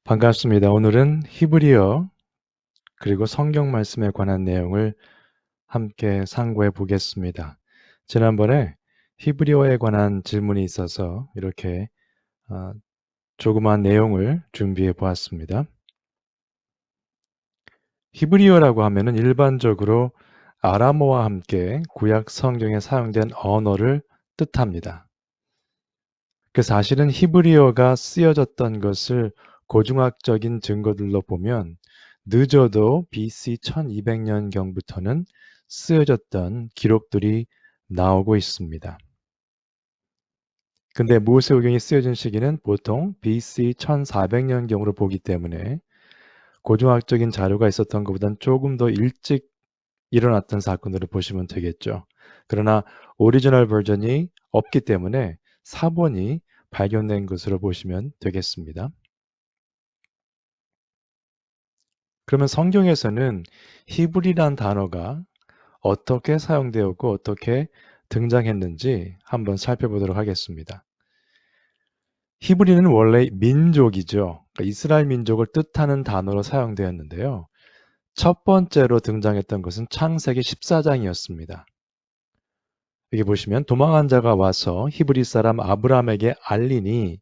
반갑습니다. 오늘은 히브리어 그리고 성경 말씀에 관한 내용을 함께 상고해 보겠습니다. 지난번에 히브리어에 관한 질문이 있어서 이렇게 어, 조그만 내용을 준비해 보았습니다. 히브리어라고 하면은 일반적으로 아람어와 함께 구약 성경에 사용된 언어를 뜻합니다. 그 사실은 히브리어가 쓰여졌던 것을 고중학적인 증거들로 보면 늦어도 BC 1200년경부터는 쓰여졌던 기록들이 나오고 있습니다. 근데 모세오경이 쓰여진 시기는 보통 BC 1400년경으로 보기 때문에 고중학적인 자료가 있었던 것보다는 조금 더 일찍 일어났던 사건들을 보시면 되겠죠. 그러나 오리지널 버전이 없기 때문에 사본이 발견된 것으로 보시면 되겠습니다. 그러면 성경에서는 히브리란 단어가 어떻게 사용되었고 어떻게 등장했는지 한번 살펴보도록 하겠습니다. 히브리는 원래 민족이죠. 그러니까 이스라엘 민족을 뜻하는 단어로 사용되었는데요. 첫 번째로 등장했던 것은 창세기 14장이었습니다. 여기 보시면 도망한 자가 와서 히브리 사람 아브라함에게 알리니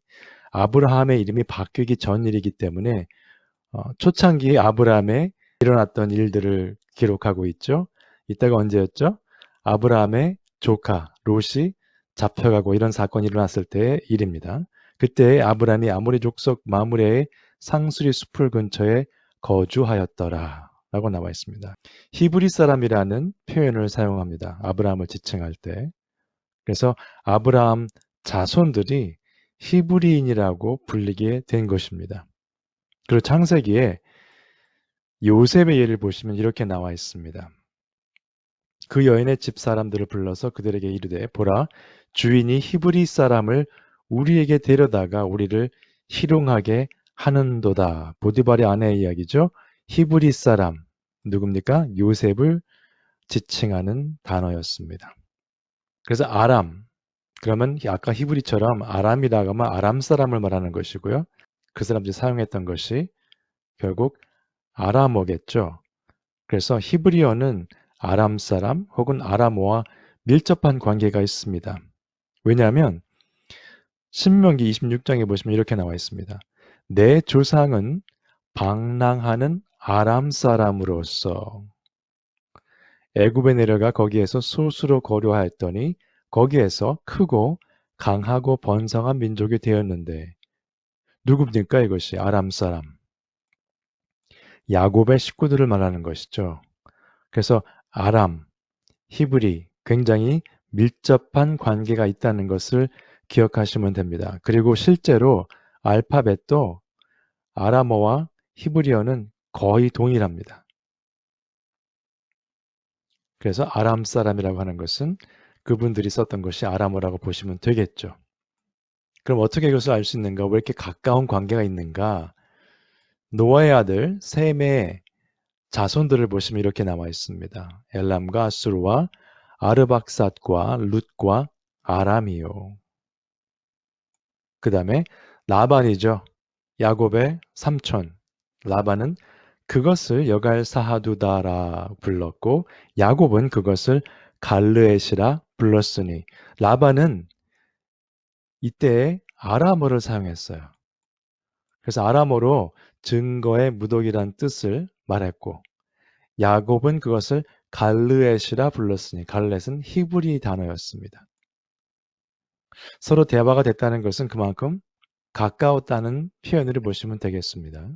아브라함의 이름이 바뀌기 전 일이기 때문에 초창기 아브라함에 일어났던 일들을 기록하고 있죠. 이때가 언제였죠? 아브라함의 조카 롯이 잡혀가고 이런 사건이 일어났을 때의 일입니다. 그때 아브라함이 아모리 족속 마므레의 상수리 숲을 근처에 거주하였더라 라고 나와 있습니다. 히브리 사람이라는 표현을 사용합니다. 아브라함을 지칭할 때. 그래서 아브라함 자손들이 히브리인이라고 불리게 된 것입니다. 그리고 창세기에 요셉의 예를 보시면 이렇게 나와 있습니다. 그 여인의 집 사람들을 불러서 그들에게 이르되 보라 주인이 히브리 사람을 우리에게 데려다가 우리를 희롱하게 하는도다. 보디발의 아내의 이야기죠. 히브리 사람 누굽니까? 요셉을 지칭하는 단어였습니다. 그래서 아람 그러면 아까 히브리처럼 아람이라고 하면 아람 사람을 말하는 것이고요. 그 사람들이 사용했던 것이 결국 아람어겠죠. 그래서 히브리어는 아람 사람 혹은 아람어와 밀접한 관계가 있습니다. 왜냐하면 신명기 26장에 보시면 이렇게 나와 있습니다. 내 조상은 방랑하는 아람 사람으로서 애굽에 내려가 거기에서 소수로 거류하였더니 거기에서 크고 강하고 번성한 민족이 되었는데 누굽니까 이것이 아람 사람 야곱의 식구들을 말하는 것이죠. 그래서 아람, 히브리 굉장히 밀접한 관계가 있다는 것을 기억하시면 됩니다. 그리고 실제로 알파벳도 아람어와 히브리어는 거의 동일합니다. 그래서 아람 사람이라고 하는 것은 그분들이 썼던 것이 아람어라고 보시면 되겠죠. 그럼 어떻게 이것을 알 수 있는가? 왜 이렇게 가까운 관계가 있는가? 노아의 아들 셈의 자손들을 보시면 이렇게 나와 있습니다. 엘람과 아수르와 아르박삿과 룻과 아람이요. 그 다음에 라반이죠. 야곱의 삼촌. 라반은 그것을 여갈사하두다라 불렀고 야곱은 그것을 갈르엣이라 불렀으니 라반은 이때 아람어를 사용했어요. 그래서 아람어로 증거의 무더기란 뜻을 말했고 야곱은 그것을 갈르엣이라 불렀으니 갈르엣은 히브리 단어였습니다. 서로 대화가 됐다는 것은 그만큼 가까웠다는 표현을 보시면 되겠습니다.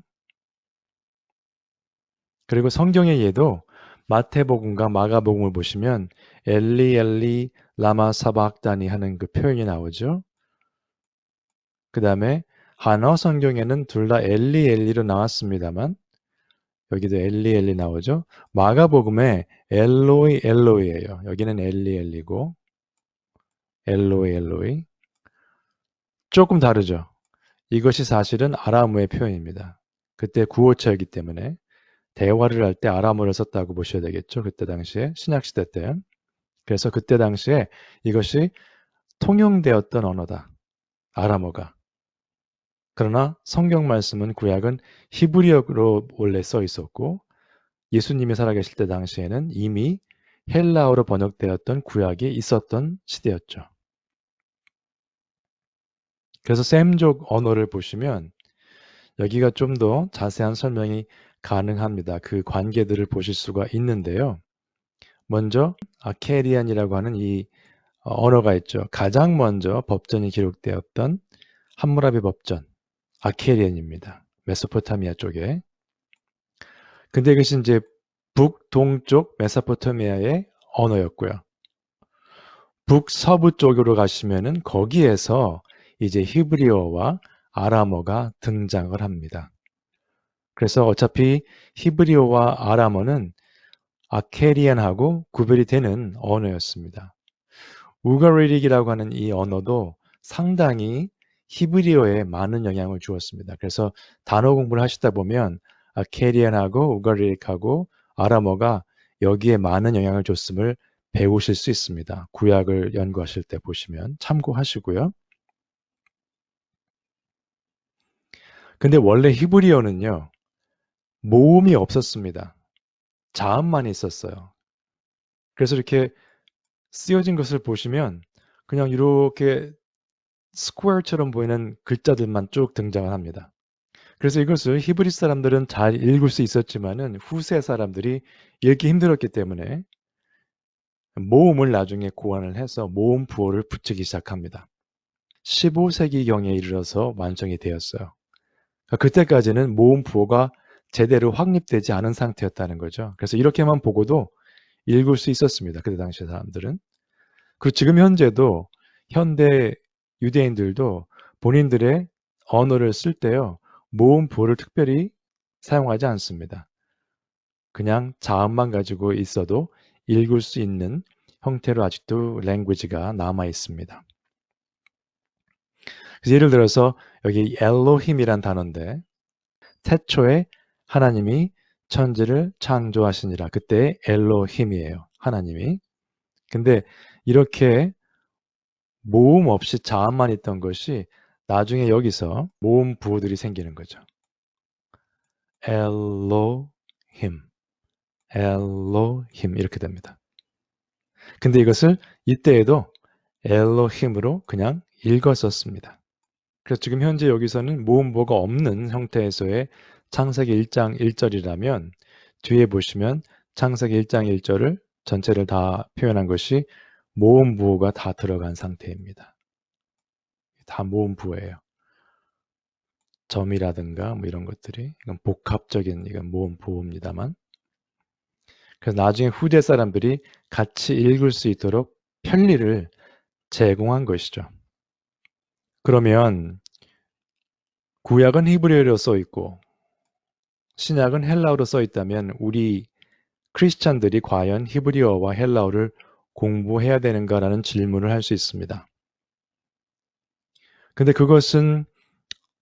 그리고 성경의 예도 마태복음과 마가복음을 보시면 엘리 엘리 라마 사박다니 하는 그 표현이 나오죠. 그 다음에 한어 성경에는 둘 다 엘리 엘리로 나왔습니다만 여기도 엘리 엘리 나오죠. 마가복음에 엘로이 엘로이예요. 여기는 엘리 엘리고 엘로이 엘로이 조금 다르죠. 이것이 사실은 아람어의 표현입니다. 그때 구어체이기 때문에 대화를 할 때 아람어를 썼다고 보셔야 되겠죠. 그때 당시에 신약시대 때. 그래서 그때 당시에 이것이 통용되었던 언어다. 아람어가. 그러나 성경 말씀은 구약은 히브리어로 원래 써 있었고 예수님이 살아계실 때 당시에는 이미 헬라어로 번역되었던 구약이 있었던 시대였죠. 그래서 셈족 언어를 보시면 여기가 좀 더 자세한 설명이 가능합니다. 그 관계들을 보실 수가 있는데요. 먼저 아케리안이라고 하는 이 언어가 있죠. 가장 먼저 법전이 기록되었던 함무라비 법전, 아케리안입니다. 메소포타미아 쪽에. 근데 이것이 이제 북동쪽 메소포타미아의 언어였고요. 북서부 쪽으로 가시면은 거기에서 이제 히브리어와 아람어가 등장을 합니다. 그래서 어차피 히브리어와 아람어는 아케리안하고 구별이 되는 언어였습니다. 우가리릭이라고 하는 이 언어도 상당히 히브리어에 많은 영향을 주었습니다. 그래서 단어 공부를 하시다 보면 아케리안하고 우가리릭하고 아람어가 여기에 많은 영향을 줬음을 배우실 수 있습니다. 구약을 연구하실 때 보시면 참고하시고요. 근데 원래 히브리어는요, 모음이 없었습니다. 자음만 있었어요. 그래서 이렇게 쓰여진 것을 보시면 그냥 이렇게 스퀘어처럼 보이는 글자들만 쭉 등장을 합니다. 그래서 이것을 히브리 사람들은 잘 읽을 수 있었지만은 후세 사람들이 읽기 힘들었기 때문에 모음을 나중에 고안을 해서 모음 부호를 붙이기 시작합니다. 15세기경에 이르러서 완성이 되었어요. 그때까지는 모음 부호가 제대로 확립되지 않은 상태였다는 거죠. 그래서 이렇게만 보고도 읽을 수 있었습니다. 그때 당시 사람들은. 그리고 지금 현재도 현대 유대인들도 본인들의 언어를 쓸 때요. 모음 부호를 특별히 사용하지 않습니다. 그냥 자음만 가지고 있어도 읽을 수 있는 형태로 아직도 랭귀지가 남아 있습니다. 그래서 예를 들어서 여기 엘로힘이란 단어인데 태초에 하나님이 천지를 창조하시니라. 그때 엘로힘이에요. 하나님이. 근데 이렇게 모음 없이 자음만 있던 것이 나중에 여기서 모음 부호들이 생기는 거죠. 엘로힘, 엘로힘 이렇게 됩니다. 근데 이것을 이때에도 엘로힘으로 그냥 읽었었습니다. 그래서 지금 현재 여기서는 모음 부호가 없는 형태에서의 창세기 1장 1절이라면 뒤에 보시면 창세기 1장 1절을 전체를 다 표현한 것이 모음 부호가 다 들어간 상태입니다. 다 모음 부호예요. 점이라든가 뭐 이런 것들이 이건 복합적인 이건 모음 부호입니다만 그래서 나중에 후대 사람들이 같이 읽을 수 있도록 편리를 제공한 것이죠. 그러면 구약은 히브리어로 써 있고 신약은 헬라어로 써 있다면 우리 크리스찬들이 과연 히브리어와 헬라어를 공부해야 되는가라는 질문을 할 수 있습니다. 근데 그것은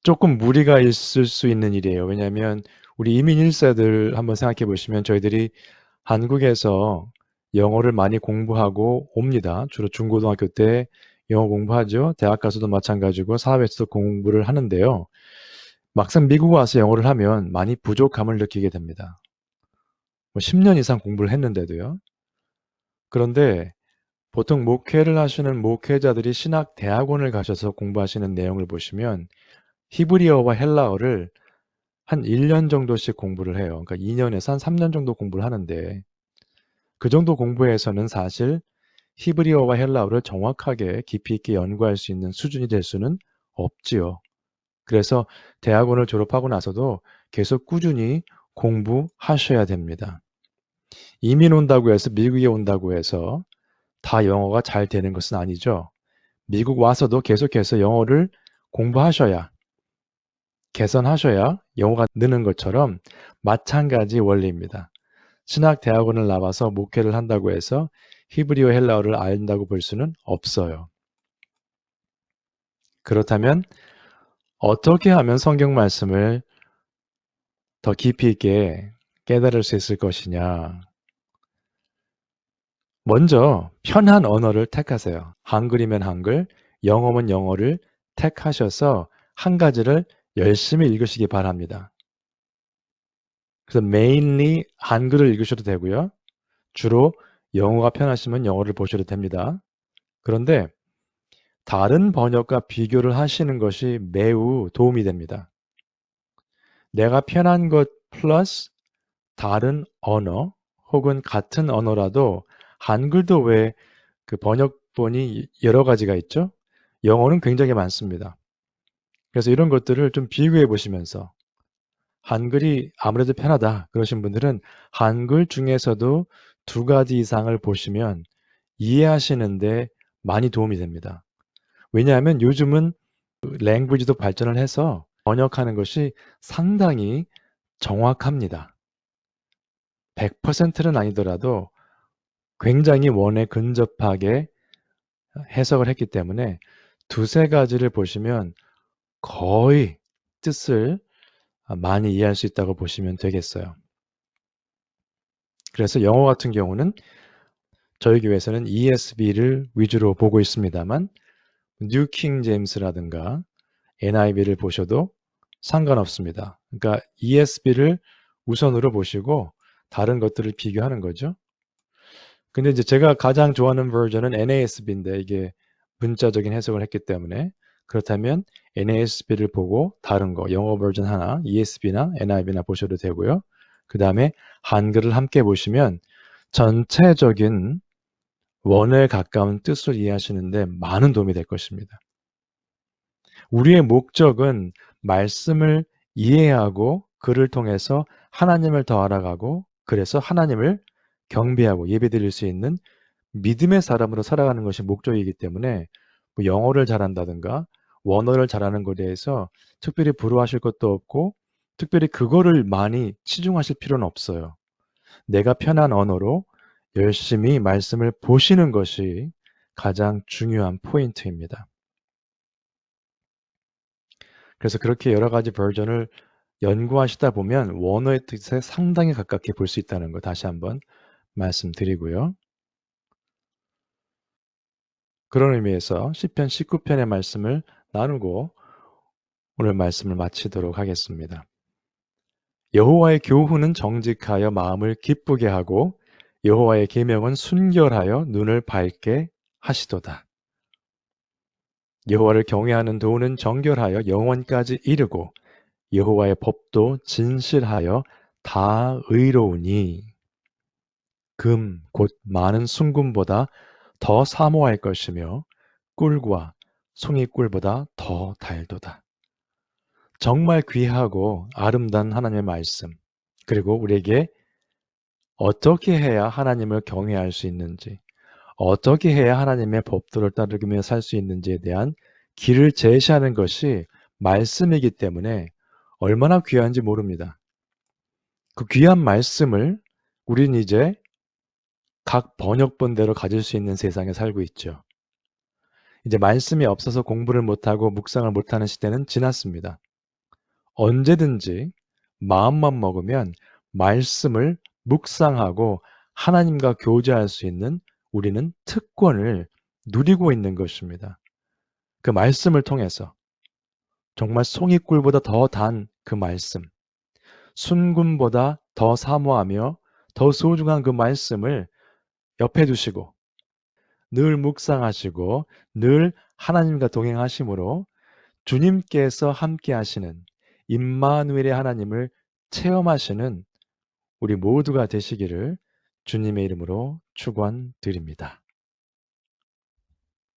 조금 무리가 있을 수 있는 일이에요. 왜냐하면 우리 이민 1세들 한번 생각해 보시면 저희들이 한국에서 영어를 많이 공부하고 옵니다. 주로 중고등학교 때 영어 공부하죠. 대학 가서도 마찬가지고 사회에서도 공부를 하는데요. 막상 미국 와서 영어를 하면 많이 부족함을 느끼게 됩니다. 10년 이상 공부를 했는데도요. 그런데 보통 목회를 하시는 목회자들이 신학 대학원을 가셔서 공부하시는 내용을 보시면 히브리어와 헬라어를 한 1년 정도씩 공부를 해요. 그러니까 2년에서 한 3년 정도 공부를 하는데 그 정도 공부에서는 사실 히브리어와 헬라어를 정확하게 깊이 있게 연구할 수 있는 수준이 될 수는 없지요. 그래서 대학원을 졸업하고 나서도 계속 꾸준히 공부하셔야 됩니다. 이민 온다고 해서 미국에 온다고 해서 다 영어가 잘 되는 것은 아니죠. 미국 와서도 계속해서 영어를 공부하셔야 개선하셔야 영어가 느는 것처럼 마찬가지 원리입니다. 신학 대학원을 나와서 목회를 한다고 해서 히브리어 헬라어를 안다고 볼 수는 없어요. 그렇다면 어떻게 하면 성경 말씀을 더 깊이 있게 깨달을 수 있을 것이냐? 먼저 편한 언어를 택하세요. 한글이면 한글, 영어면 영어를 택하셔서 한 가지를 열심히 읽으시기 바랍니다. 그래서 mainly 한글을 읽으셔도 되고요. 주로 영어가 편하시면 영어를 보셔도 됩니다. 그런데 다른 번역과 비교를 하시는 것이 매우 도움이 됩니다. 내가 편한 것 플러스 다른 언어 혹은 같은 언어라도 한글도 왜 그 번역본이 여러 가지가 있죠? 영어는 굉장히 많습니다. 그래서 이런 것들을 좀 비교해 보시면서 한글이 아무래도 편하다 그러신 분들은 한글 중에서도 두 가지 이상을 보시면 이해하시는데 많이 도움이 됩니다. 왜냐하면 요즘은 랭귀지도 발전을 해서 번역하는 것이 상당히 정확합니다. 100%는 아니더라도 굉장히 원에 근접하게 해석을 했기 때문에 두세 가지를 보시면 거의 뜻을 많이 이해할 수 있다고 보시면 되겠어요. 그래서 영어 같은 경우는 저희 교회에서는 ESV를 위주로 보고 있습니다만 뉴 킹 제임스라든가 NIV를 보셔도 상관없습니다. 그러니까 ESV를 우선으로 보시고 다른 것들을 비교하는 거죠. 근데 이제 제가 가장 좋아하는 버전은 NASB인데 이게 문자적인 해석을 했기 때문에 그렇다면 NASB를 보고 다른 거 영어 버전 하나 ESB나 NIV나 보셔도 되고요. 그 다음에 한글을 함께 보시면 전체적인 원에 가까운 뜻을 이해하시는데 많은 도움이 될 것입니다. 우리의 목적은 말씀을 이해하고 그를 통해서 하나님을 더 알아가고 그래서 하나님을 경배하고 예배드릴 수 있는 믿음의 사람으로 살아가는 것이 목적이기 때문에 뭐 영어를 잘한다든가 원어를 잘하는 것에 대해서 특별히 부러워하실 것도 없고 특별히 그거를 많이 치중하실 필요는 없어요. 내가 편한 언어로 열심히 말씀을 보시는 것이 가장 중요한 포인트입니다. 그래서 그렇게 여러 가지 버전을 연구하시다 보면 원어의 뜻에 상당히 가깝게 볼 수 있다는 거 다시 한번 말씀드리고요. 그런 의미에서 시편 19편의 말씀을 나누고 오늘 말씀을 마치도록 하겠습니다. 여호와의 교훈은 정직하여 마음을 기쁘게 하고 여호와의 계명은 순결하여 눈을 밝게 하시도다. 여호와를 경외하는 도는 정결하여 영원까지 이르고 여호와의 법도 진실하여 다 의로우니 금 곧 많은 순금보다 더 사모할 것이며 꿀과 송이꿀보다 더 달도다. 정말 귀하고 아름다운 하나님의 말씀 그리고 우리에게 어떻게 해야 하나님을 경외할 수 있는지 어떻게 해야 하나님의 법도를 따르며 살 수 있는지에 대한 길을 제시하는 것이 말씀이기 때문에 얼마나 귀한지 모릅니다. 그 귀한 말씀을 우리는 이제 각 번역본대로 가질 수 있는 세상에 살고 있죠. 이제 말씀이 없어서 공부를 못하고 묵상을 못하는 시대는 지났습니다. 언제든지 마음만 먹으면 말씀을 묵상하고 하나님과 교제할 수 있는 우리는 특권을 누리고 있는 것입니다. 그 말씀을 통해서 정말 송이꿀보다 더 단 그 말씀, 순금보다 더 사모하며 더 소중한 그 말씀을 옆에 두시고 늘 묵상하시고 늘 하나님과 동행하심으로 주님께서 함께 하시는 임마누엘의 하나님을 체험하시는 우리 모두가 되시기를 주님의 이름으로 축원드립니다.